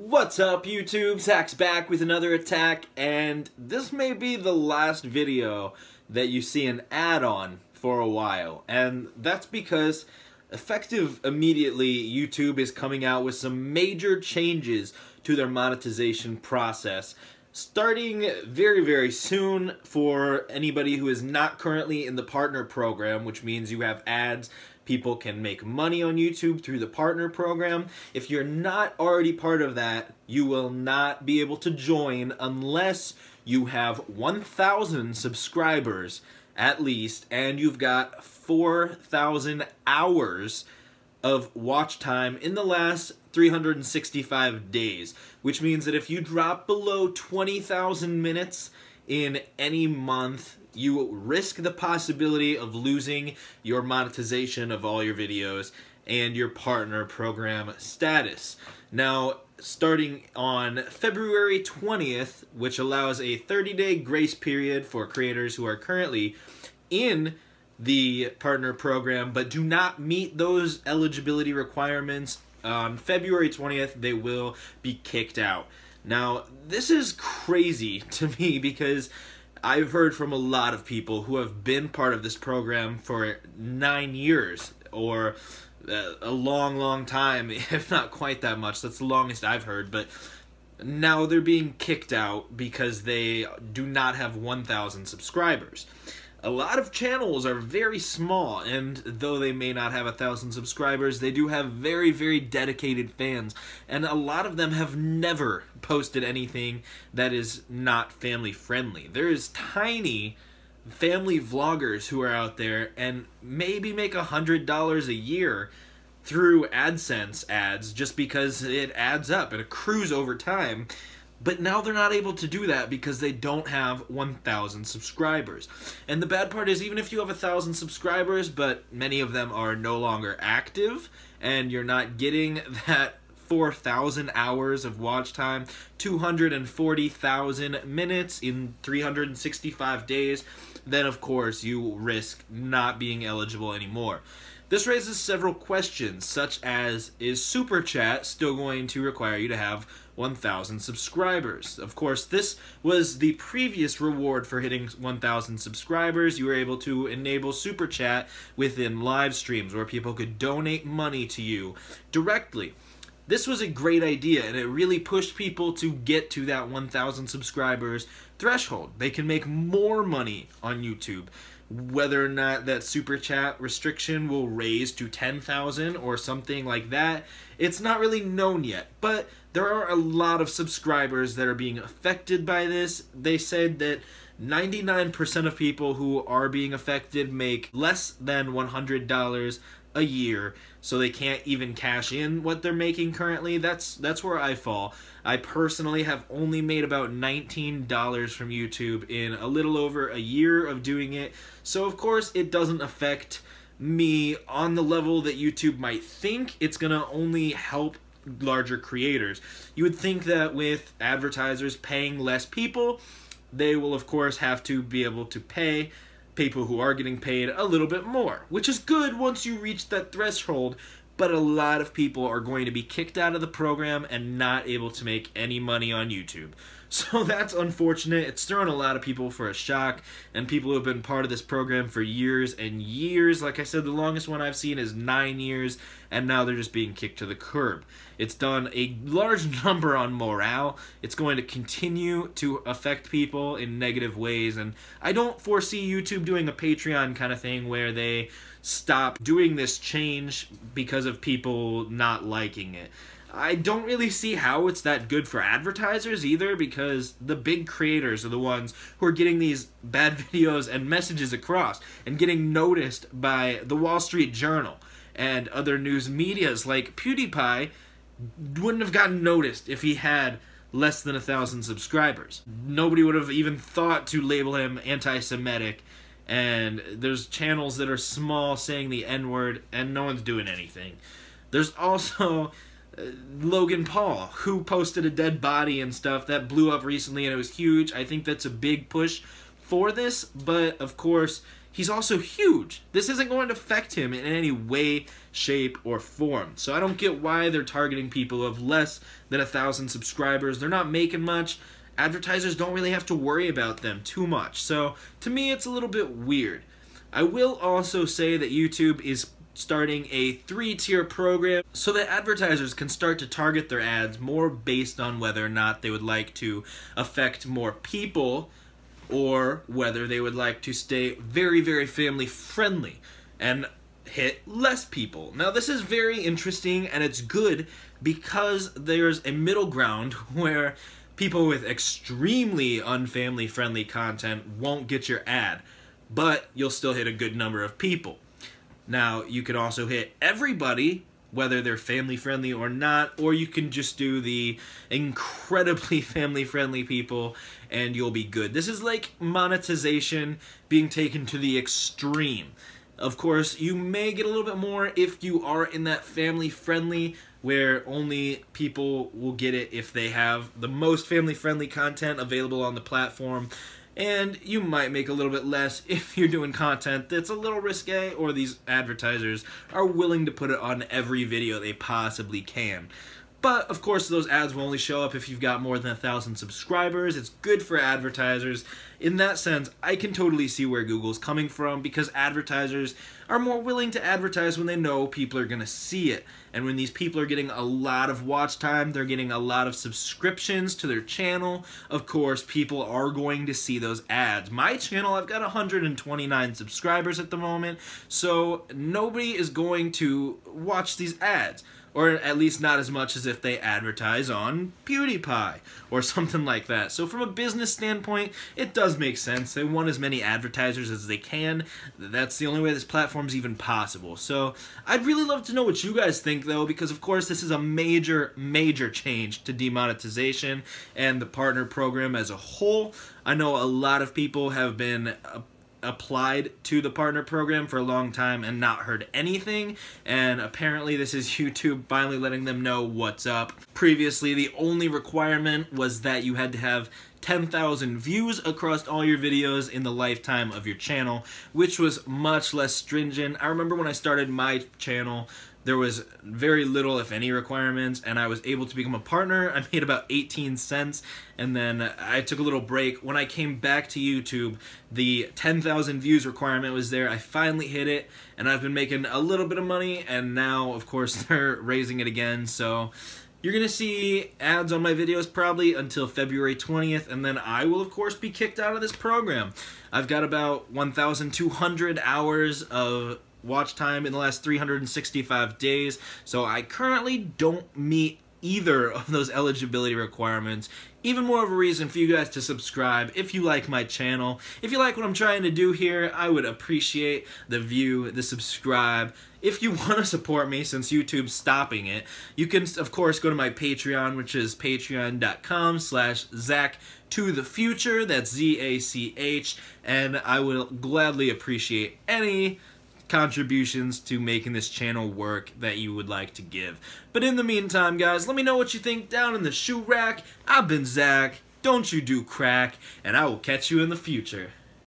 What's up, YouTube? Zach's back with another attack, and this may be the last video that you see an ad on for a while, and that's because effective immediately, YouTube is coming out with some major changes to their monetization process, starting very soon for anybody who is not currently in the partner program, which means you have ads. People can make money on YouTube through the partner program. If you're not already part of that, you will not be able to join unless you have 1,000 subscribers at least, and you've got 4,000 hours of watch time in the last 365 days, which means that if you drop below 20,000 minutes in any month, you risk the possibility of losing your monetization of all your videos and your partner program status. Now, starting on February 20th, which allows a 30-day grace period for creators who are currently in the partner program but do not meet those eligibility requirements, on February 20th, they will be kicked out. Now, this is crazy to me because I've heard from a lot of people who have been part of this program for 9 years or a long time, if not quite that much. That's the longest I've heard, but now they're being kicked out because they do not have 1,000 subscribers. A lot of channels are very small, and though they may not have 1,000 subscribers, they do have very dedicated fans, and a lot of them have never posted anything that is not family friendly. There is tiny family vloggers who are out there and maybe make $100 a year through AdSense ads just because it adds up and accrues over time. But now they're not able to do that because they don't have 1,000 subscribers. And the bad part is, even if you have 1,000 subscribers, but many of them are no longer active, and you're not getting that 4,000 hours of watch time, 240,000 minutes in 365 days, then of course you risk not being eligible anymore. This raises several questions, such as, is Super Chat still going to require you to have 1,000 subscribers? Of course, this was the previous reward for hitting 1,000 subscribers. You were able to enable Super Chat within live streams where people could donate money to you directly. This was a great idea, and it really pushed people to get to that 1,000 subscribers threshold. They can make more money on YouTube. Whether or not that Super Chat restriction will raise to 10,000 or something like that, it's not really known yet. But there are a lot of subscribers that are being affected by this. They said that 99% of people who are being affected make less than $100 a year, so they can't even cash in what they're making currently. That's where I fall. I personally have only made about $19 from YouTube in a little over a year of doing it, so of course it doesn't affect me on the level that YouTube might think. It's gonna only help larger creators. You would think that with advertisers paying less people, they will of course have to be able to pay people who are getting paid a little bit more, which is good once you reach that threshold, but a lot of people are going to be kicked out of the program and not able to make any money on YouTube. So that's unfortunate. It's thrown a lot of people for a shock, and people who have been part of this program for years and years. Like I said, the longest one I've seen is 9 years, and now they're just being kicked to the curb. It's done a large number on morale. It's going to continue to affect people in negative ways, and I don't foresee YouTube doing a Patreon kind of thing where they stop doing this change because of people not liking it. I don't really see how it's that good for advertisers either, because the big creators are the ones who are getting these bad videos and messages across and getting noticed by the Wall Street Journal and other news medias. Like PewDiePie wouldn't have gotten noticed if he had less than 1,000 subscribers. Nobody would have even thought to label him anti-Semitic, and there's channels that are small saying the N-word and no one's doing anything. There's also Logan Paul, who posted a dead body and stuff that blew up recently, and it was huge. I think that's a big push for this, but of course he's also huge. This isn't going to affect him in any way, shape, or form. So I don't get why they're targeting people of less than 1,000 subscribers. They're not making much. Advertisers don't really have to worry about them too much. So to me, it's a little bit weird. I will also say that YouTube is starting a 3-tier program so that advertisers can start to target their ads more based on whether or not they would like to affect more people or whether they would like to stay very, very family friendly and hit less people. Now this is very interesting and it's good because there's a middle ground where people with extremely unfamily friendly content won't get your ad, but you'll still hit a good number of people. Now, you could also hit everybody, whether they're family-friendly or not, or you can just do the incredibly family-friendly people, and you'll be good. This is like monetization being taken to the extreme. Of course, you may get a little bit more if you are in that family-friendly, where only people will get it if they have the most family-friendly content available on the platform. And you might make a little bit less if you're doing content that's a little risque or these advertisers are willing to put it on every video they possibly can. But, of course, those ads will only show up if you've got more than 1,000 subscribers. It's good for advertisers. In that sense, I can totally see where Google's coming from because advertisers are more willing to advertise when they know people are going to see it. And when these people are getting a lot of watch time, they're getting a lot of subscriptions to their channel, of course, people are going to see those ads. My channel, I've got 129 subscribers at the moment, so nobody is going to watch these ads. Or at least not as much as if they advertise on PewDiePie or something like that. So from a business standpoint, it does make sense. They want as many advertisers as they can. That's the only way this platform's even possible. So I'd really love to know what you guys think, though, because of course this is a major, major change to demonetization and the partner program as a whole. I know a lot of people have been applied to the partner program for a long time and not heard anything, and apparently this is YouTube finally letting them know what's up. Previously, the only requirement was that you had to have 10,000 views across all your videos in the lifetime of your channel, which was much less stringent. I remember when I started my channel, there was very little, if any, requirements, and I was able to become a partner. I made about 18 cents, and then I took a little break. When I came back to YouTube, the 10,000 views requirement was there. I finally hit it, and I've been making a little bit of money, and now, of course, they're raising it again, so you're going to see ads on my videos probably until February 20th, and then I will, of course, be kicked out of this program. I've got about 1,200 hours of watch time in the last 365 days, so I currently don't meet either of those eligibility requirements. Even more of a reason for you guys to subscribe if you like my channel. If you like what I'm trying to do here, I would appreciate the view, the subscribe. If you want to support me, since YouTube's stopping it, you can, of course, go to my Patreon, which is patreon.com/ZachToTheFuture. That's Z-A-C-H, and I will gladly appreciate any contributions to making this channel work that you would like to give. But in the meantime, guys, let me know what you think down in the shoe rack. I've been Zach, don't you do crack, and I will catch you in the future.